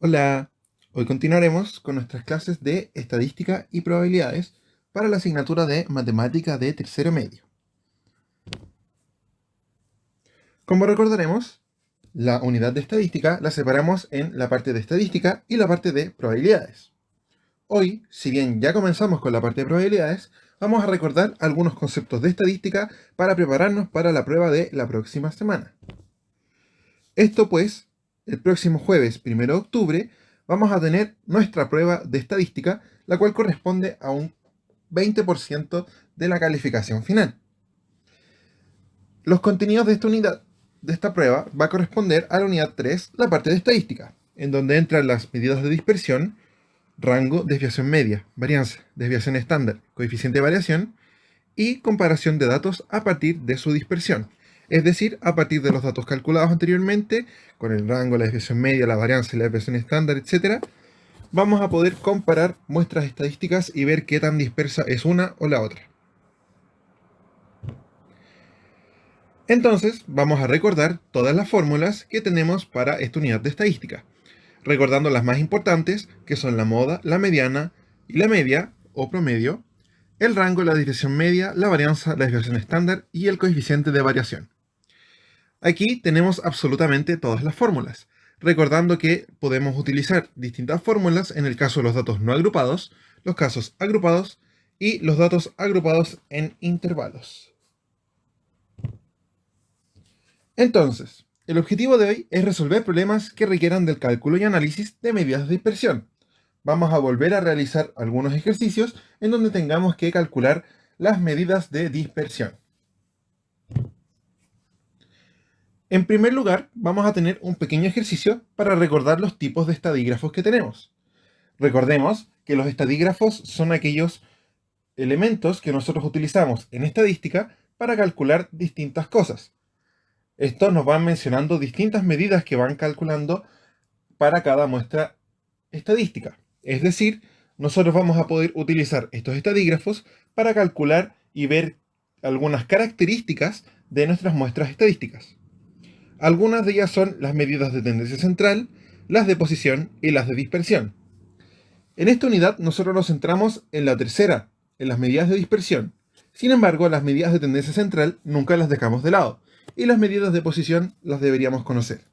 Hola, hoy continuaremos con nuestras clases de estadística y probabilidades para la asignatura de matemática de tercero medio. Como recordaremos, la unidad de estadística la separamos en la parte de estadística y la parte de probabilidades. Hoy, si bien ya comenzamos con la parte de probabilidades, vamos a recordar algunos conceptos de estadística para prepararnos para la prueba de la próxima semana. Esto pues, el próximo jueves 1 de octubre, vamos a tener nuestra prueba de estadística, la cual corresponde a un 20% de la calificación final. Los contenidos de esta unidad, de esta prueba, va a corresponder a la unidad 3, la parte de estadística, en donde entran las medidas de dispersión, rango, desviación media, varianza, desviación estándar, coeficiente de variación y comparación de datos a partir de su dispersión. Es decir, a partir de los datos calculados anteriormente, con el rango, la desviación media, la varianza y la desviación estándar, etc., vamos a poder comparar muestras estadísticas y ver qué tan dispersa es una o la otra. Entonces, vamos a recordar todas las fórmulas que tenemos para esta unidad de estadística, recordando las más importantes, que son la moda, la mediana y la media o promedio, el rango, la desviación media, la varianza, la desviación estándar y el coeficiente de variación. Aquí tenemos absolutamente todas las fórmulas, recordando que podemos utilizar distintas fórmulas en el caso de los datos no agrupados, los casos agrupados y los datos agrupados en intervalos. Entonces, el objetivo de hoy es resolver problemas que requieran del cálculo y análisis de medidas de dispersión. Vamos a volver a realizar algunos ejercicios en donde tengamos que calcular las medidas de dispersión. En primer lugar, vamos a tener un pequeño ejercicio para recordar los tipos de estadígrafos que tenemos. Recordemos que los estadígrafos son aquellos elementos que nosotros utilizamos en estadística para calcular distintas cosas. Estos nos van mencionando distintas medidas que van calculando para cada muestra estadística. Es decir, nosotros vamos a poder utilizar estos estadígrafos para calcular y ver algunas características de nuestras muestras estadísticas. Algunas de ellas son las medidas de tendencia central, las de posición y las de dispersión. En esta unidad nosotros nos centramos en la tercera, en las medidas de dispersión. Sin embargo, las medidas de tendencia central nunca las dejamos de lado, y las medidas de posición las deberíamos conocer.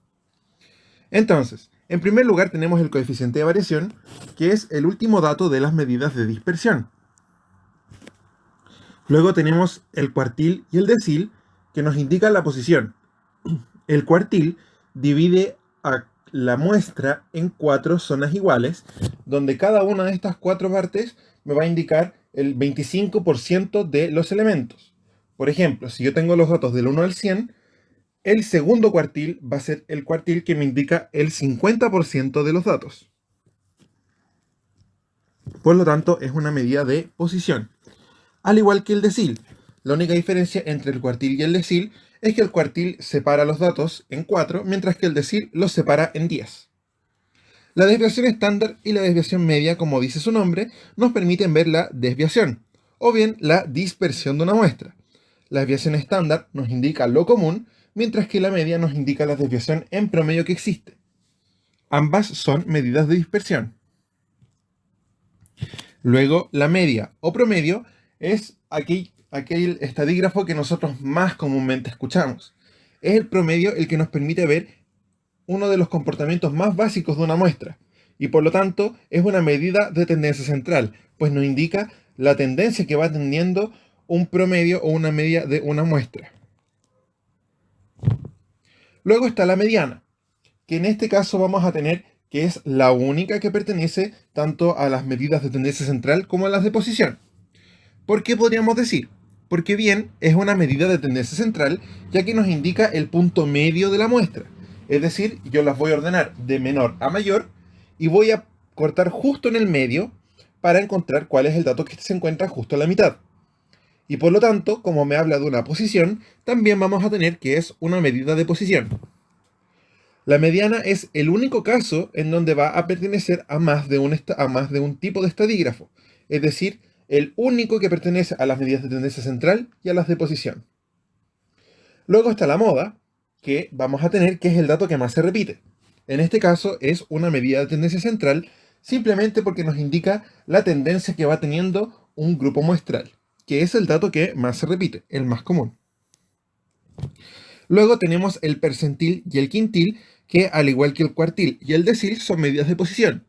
Entonces, en primer lugar tenemos el coeficiente de variación, que es el último dato de las medidas de dispersión. Luego tenemos el cuartil y el decil, que nos indican la posición. El cuartil divide a la muestra en 4 zonas iguales, donde cada una de estas 4 partes me va a indicar el 25% de los elementos. Por ejemplo, si yo tengo los datos del 1 al 100, el segundo cuartil va a ser el cuartil que me indica el 50% de los datos. Por lo tanto, es una medida de posición. Al igual que el decil, la única diferencia entre el cuartil y el decil es que el cuartil separa los datos en 4, mientras que el decil los separa en 10. La desviación estándar y la desviación media, como dice su nombre, nos permiten ver la desviación, o bien la dispersión de una muestra. La desviación estándar nos indica lo común, mientras que la media nos indica la desviación en promedio que existe. Ambas son medidas de dispersión. Luego, la media o promedio es aquel estadígrafo que nosotros más comúnmente escuchamos. Es el promedio el que nos permite ver uno de los comportamientos más básicos de una muestra, y por lo tanto es una medida de tendencia central, pues nos indica la tendencia que va teniendo un promedio o una media de una muestra. Luego está la mediana, que en este caso vamos a tener que es la única que pertenece tanto a las medidas de tendencia central como a las de posición. ¿Por qué podríamos decir? Porque bien, es una medida de tendencia central, ya que nos indica el punto medio de la muestra. Es decir, yo las voy a ordenar de menor a mayor y voy a cortar justo en el medio para encontrar cuál es el dato que se encuentra justo a la mitad. Y por lo tanto, como me habla de una posición, también vamos a tener que es una medida de posición. La mediana es el único caso en donde va a pertenecer a más de un tipo de estadígrafo, es decir, el único que pertenece a las medidas de tendencia central y a las de posición. Luego está la moda, que vamos a tener que es el dato que más se repite. En este caso es una medida de tendencia central, simplemente porque nos indica la tendencia que va teniendo un grupo muestral, que es el dato que más se repite, el más común. Luego tenemos el percentil y el quintil, que al igual que el cuartil y el decil son medidas de posición.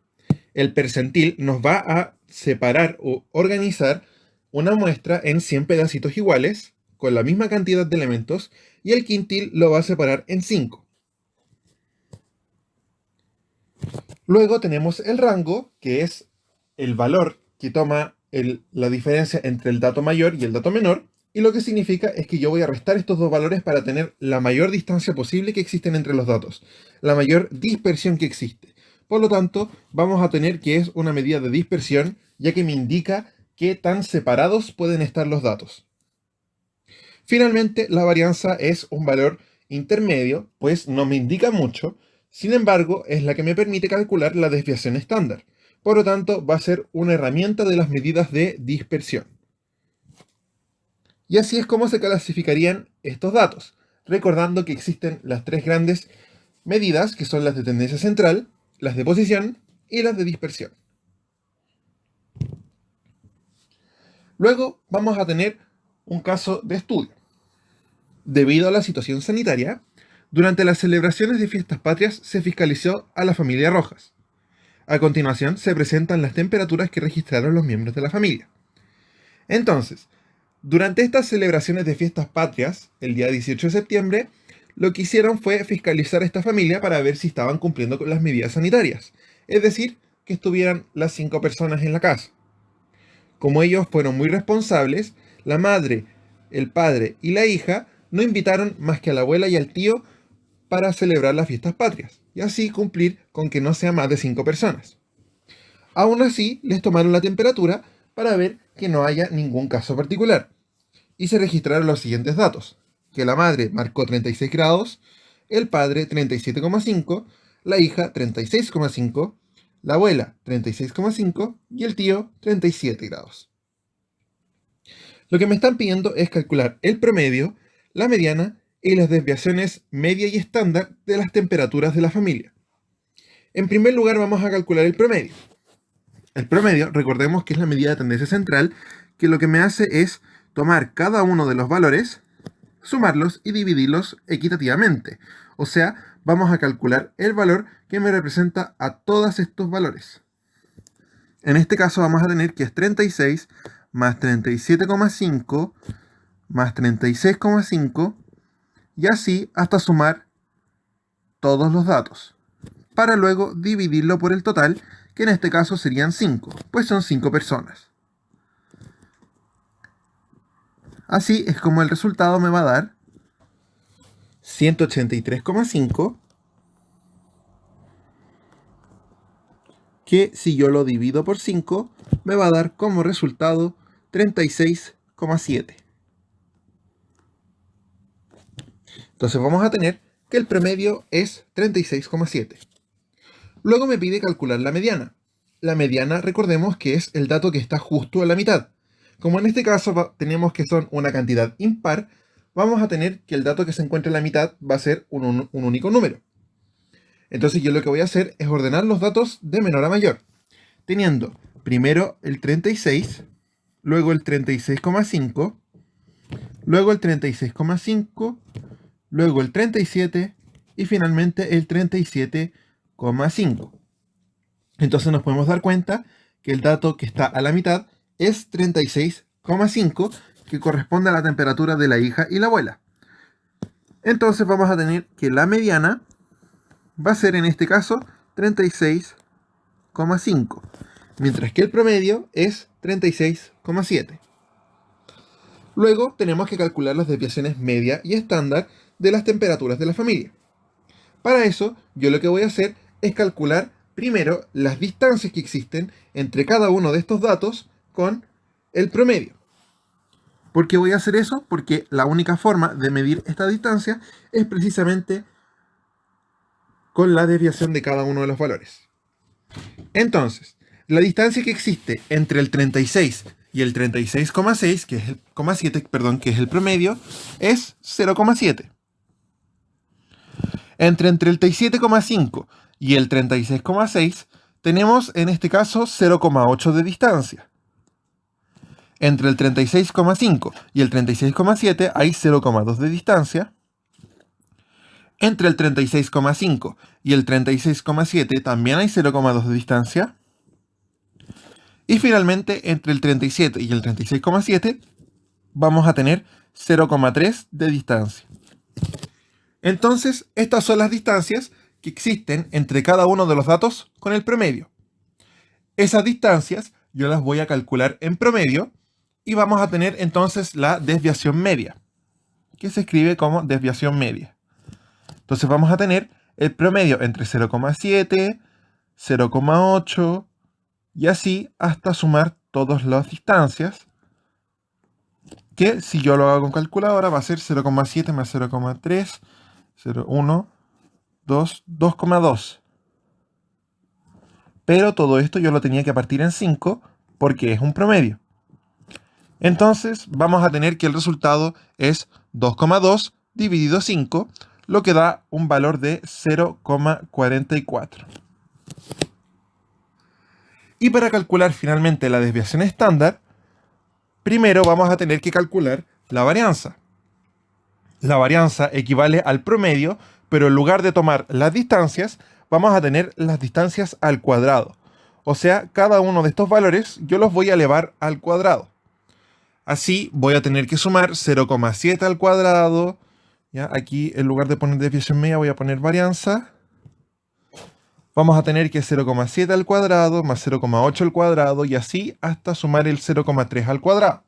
El percentil nos va a separar o organizar una muestra en 100 pedacitos iguales, con la misma cantidad de elementos, y el quintil lo va a separar en 5. Luego tenemos el rango, que es el valor que toma la diferencia entre el dato mayor y el dato menor, y lo que significa es que yo voy a restar estos dos valores para tener la mayor distancia posible que existen entre los datos, la mayor dispersión que existe. Por lo tanto, vamos a tener que es una medida de dispersión, ya que me indica qué tan separados pueden estar los datos. Finalmente, la varianza es un valor intermedio, pues no me indica mucho, sin embargo, es la que me permite calcular la desviación estándar. Por lo tanto, va a ser una herramienta de las medidas de dispersión. Y así es como se clasificarían estos datos, recordando que existen las tres grandes medidas, que son las de tendencia central, las de posición y las de dispersión. Luego vamos a tener un caso de estudio. Debido a la situación sanitaria, durante las celebraciones de fiestas patrias se fiscalizó a la familia Rojas. A continuación se presentan las temperaturas que registraron los miembros de la familia. Entonces, durante estas celebraciones de fiestas patrias, el día 18 de septiembre, lo que hicieron fue fiscalizar a esta familia para ver si estaban cumpliendo con las medidas sanitarias, es decir, que estuvieran las 5 personas en la casa. Como ellos fueron muy responsables, la madre, el padre y la hija no invitaron más que a la abuela y al tío para celebrar las fiestas patrias, y así cumplir con que no sea más de 5 personas. Aún así, les tomaron la temperatura para ver que no haya ningún caso particular, y se registraron los siguientes datos: que la madre marcó 36 grados, el padre 37,5, la hija 36,5, la abuela 36,5 y el tío 37 grados. Lo que me están pidiendo es calcular el promedio, la mediana y las desviaciones media y estándar de las temperaturas de la familia. En primer lugar vamos a calcular el promedio. El promedio, recordemos que es la medida de tendencia central, que lo que me hace es tomar cada uno de los valores, sumarlos y dividirlos equitativamente. O sea, vamos a calcular el valor que me representa a todos estos valores. En este caso vamos a tener que es 36 más 37,5 más 36,5 y así hasta sumar todos los datos, para luego dividirlo por el total, que en este caso serían 5, pues son 5 personas. Así es como el resultado me va a dar 183,5, que si yo lo divido por 5, me va a dar como resultado 36,7. Entonces vamos a tener que el promedio es 36,7. Luego me pide calcular la mediana. La mediana, recordemos que es el dato que está justo a la mitad. Como en este caso tenemos que son una cantidad impar, vamos a tener que el dato que se encuentra en la mitad va a ser un único número. Entonces yo lo que voy a hacer es ordenar los datos de menor a mayor, teniendo primero el 36, luego el 36,5, luego el 36,5, luego el 37 y finalmente el 37,5. Entonces nos podemos dar cuenta que el dato que está a la mitad es 36,5, que corresponde a la temperatura de la hija y la abuela. Entonces vamos a tener que la mediana va a ser en este caso 36,5, mientras que el promedio es 36,7. Luego tenemos que calcular las desviaciones media y estándar de las temperaturas de la familia. Para eso, yo lo que voy a hacer es calcular primero las distancias que existen entre cada uno de estos datos con el promedio. ¿Por qué voy a hacer eso? Porque la única forma de medir esta distancia es precisamente con la desviación de cada uno de los valores. Entonces, la distancia que existe entre el 36 y el 36,6, que es el 7, que es el promedio, es 0,7. Entre el 37,5 y el 36,6, tenemos en este caso 0,8 de distancia. Entre el 36,5 y el 36,7 hay 0,2 de distancia. Entre el 36,5 y el 36,7 también hay 0,2 de distancia. Y finalmente, entre el 37 y el 36,7 vamos a tener 0,3 de distancia. Entonces, estas son las distancias que existen entre cada uno de los datos con el promedio. Esas distancias yo las voy a calcular en promedio y vamos a tener entonces la desviación media, que se escribe como desviación media. Entonces vamos a tener el promedio entre 0,7, 0,8 y así hasta sumar todas las distancias, que si yo lo hago con calculadora va a ser 0,7 más 0,3, 0,1, 2, 2,2. Pero todo esto yo lo tenía que partir en 5 porque es un promedio. Entonces vamos a tener que el resultado es 2,2 dividido 5, lo que da un valor de 0,44. Y para calcular finalmente la desviación estándar, primero vamos a tener que calcular la varianza. La varianza equivale al promedio, pero en lugar de tomar las distancias, vamos a tener las distancias al cuadrado. O sea, cada uno de estos valores yo los voy a elevar al cuadrado. Así voy a tener que sumar 0,7 al cuadrado. ¿Ya? Aquí en lugar de poner desviación media voy a poner varianza. Vamos a tener que 0,7 al cuadrado más 0,8 al cuadrado y así hasta sumar el 0,3 al cuadrado.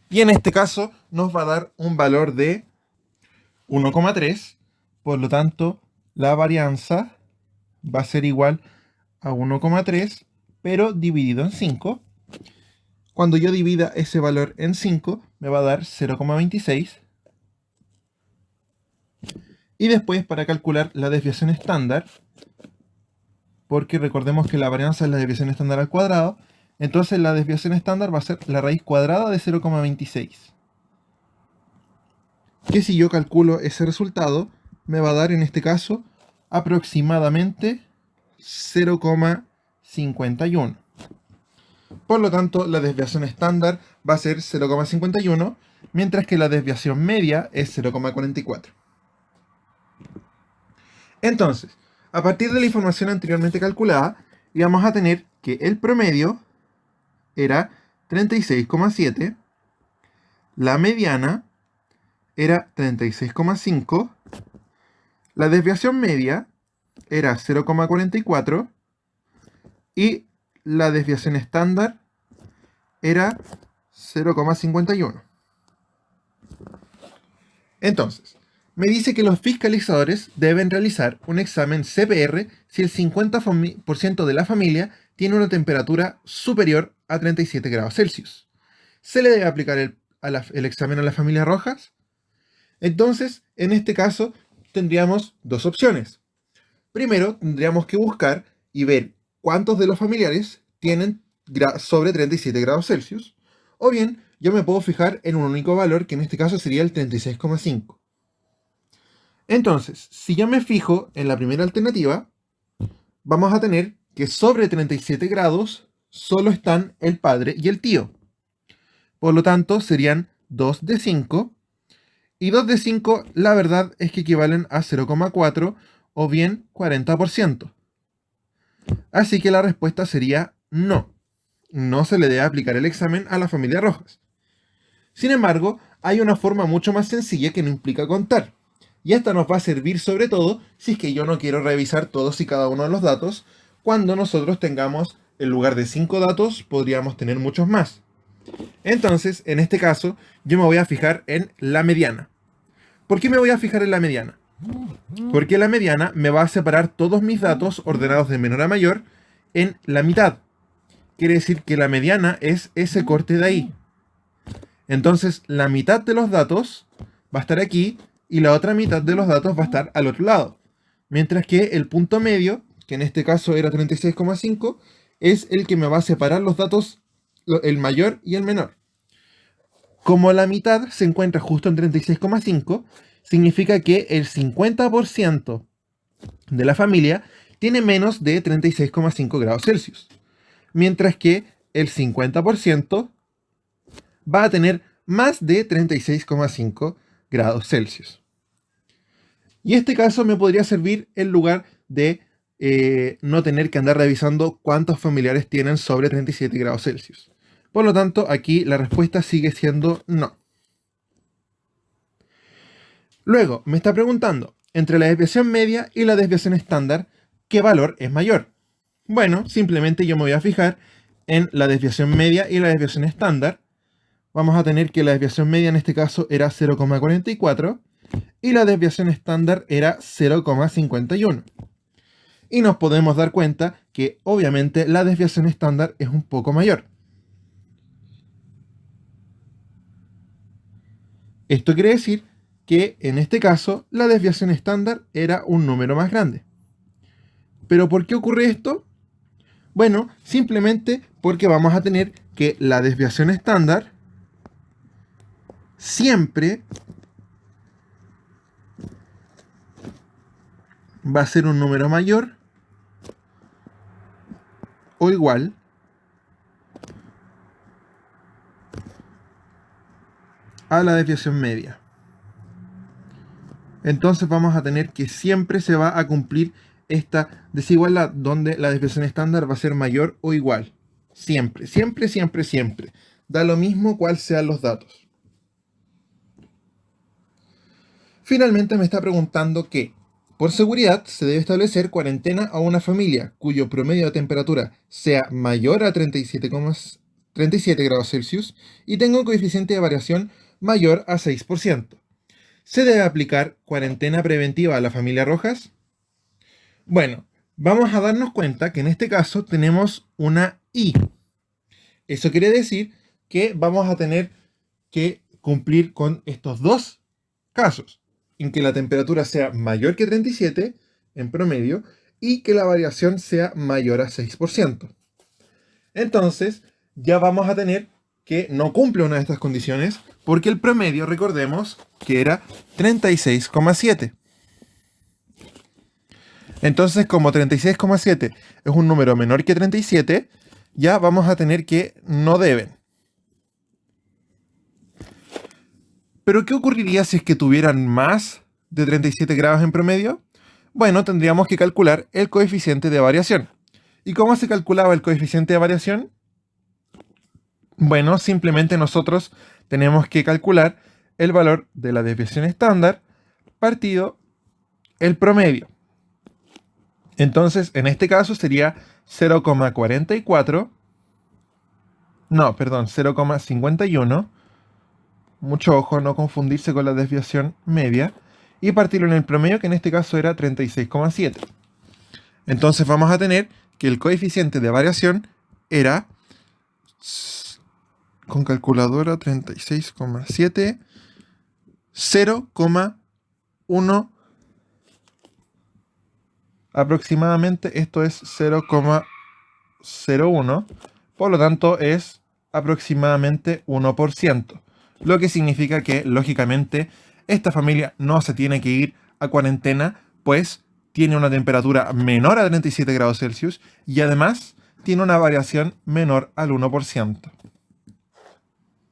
Y en este caso nos va a dar un valor de 1,3. Por lo tanto, la varianza va a ser igual a 1,3, pero dividido en 5. Cuando yo divida ese valor en 5, me va a dar 0,26. Y después, para calcular la desviación estándar, porque recordemos que la varianza es la desviación estándar al cuadrado, entonces la desviación estándar va a ser la raíz cuadrada de 0,26. Que si yo calculo ese resultado, me va a dar en este caso aproximadamente 0,51. Por lo tanto, la desviación estándar va a ser 0,51, mientras que la desviación media es 0,44. Entonces, a partir de la información anteriormente calculada, íbamos a tener que el promedio era 36,7, la mediana era 36,5, la desviación media era 0,44 y la desviación estándar era 0,51. Entonces, me dice que los fiscalizadores deben realizar un examen CPR si el 50% de la familia tiene una temperatura superior a 37 grados Celsius. ¿Se le debe aplicar el examen a las familias rojas? Entonces, en este caso, tendríamos dos opciones. Primero, tendríamos que buscar y ver cuántos de los familiares tienen sobre 37 grados Celsius. O bien, yo me puedo fijar en un único valor, que en este caso sería el 36,5. Entonces, si yo me fijo en la primera alternativa, vamos a tener que sobre 37 grados solo están el padre y el tío. Por lo tanto, serían 2 de 5. Y 2 de 5, la verdad es que equivalen a 0,4 o bien 40%. Así que la respuesta sería no. No se le debe aplicar el examen a la familia Rojas. Sin embargo, hay una forma mucho más sencilla que no implica contar. Y esta nos va a servir sobre todo si es que yo no quiero revisar todos y cada uno de los datos. Cuando nosotros tengamos, en lugar de 5 datos, podríamos tener muchos más. Entonces, en este caso, yo me voy a fijar en la mediana. ¿Por qué me voy a fijar en la mediana? Porque la mediana me va a separar todos mis datos ordenados de menor a mayor en la mitad. Quiere decir que la mediana es ese corte de ahí. Entonces, la mitad de los datos va a estar aquí y la otra mitad de los datos va a estar al otro lado. Mientras que el punto medio, que en este caso era 36,5, es el que me va a separar los datos, el mayor y el menor. Como la mitad se encuentra justo en 36,5, significa que el 50% de la familia tiene menos de 36,5 grados Celsius, mientras que el 50% va a tener más de 36,5 grados Celsius. Y este caso me podría servir en lugar de no tener que andar revisando cuántos familiares tienen sobre 37 grados Celsius. Por lo tanto, aquí la respuesta sigue siendo no. Luego, me está preguntando, entre la desviación media y la desviación estándar, ¿qué valor es mayor? Bueno, simplemente yo me voy a fijar en la desviación media y la desviación estándar. Vamos a tener que la desviación media en este caso era 0,44 y la desviación estándar era 0,51. Y nos podemos dar cuenta que obviamente la desviación estándar es un poco mayor. Esto quiere decir que en este caso la desviación estándar era un número más grande. ¿Pero por qué ocurre esto? Bueno, simplemente porque vamos a tener que la desviación estándar siempre va a ser un número mayor o igual a la desviación media. Entonces vamos a tener que siempre se va a cumplir esta desigualdad donde la desviación estándar va a ser mayor o igual. Siempre, siempre, siempre, siempre. Da lo mismo cuál sean los datos. Finalmente me está preguntando que, por seguridad, se debe establecer cuarentena a una familia cuyo promedio de temperatura sea mayor a 37 grados Celsius y tenga un coeficiente de variación mayor a 6%. ¿Se debe aplicar cuarentena preventiva a la familia Rojas? Bueno, vamos a darnos cuenta que en este caso tenemos una I. Eso quiere decir que vamos a tener que cumplir con estos dos casos, en que la temperatura sea mayor que 37 en promedio y que la variación sea mayor a 6%. Entonces, ya vamos a tener que no cumple una de estas condiciones porque el promedio, recordemos, que era 36,7. Entonces, como 36,7 es un número menor que 37, ya vamos a tener que no deben. ¿Pero qué ocurriría si es que tuvieran más de 37 grados en promedio? Bueno, tendríamos que calcular el coeficiente de variación. ¿Y cómo se calculaba el coeficiente de variación? Bueno, simplemente nosotros tenemos que calcular el valor de la desviación estándar partido el promedio. Entonces, en este caso sería 0,44, no, perdón, 0,51. Mucho ojo, no confundirse con la desviación media. Y partirlo en el promedio, que en este caso era 36,7. Entonces vamos a tener que el coeficiente de variación era, con calculadora, 36,7, 0,1 aproximadamente. Esto es 0,01. Por lo tanto, es aproximadamente 1%. Lo que significa que, lógicamente, esta familia no se tiene que ir a cuarentena, pues tiene una temperatura menor a 37 grados Celsius y además tiene una variación menor al 1%.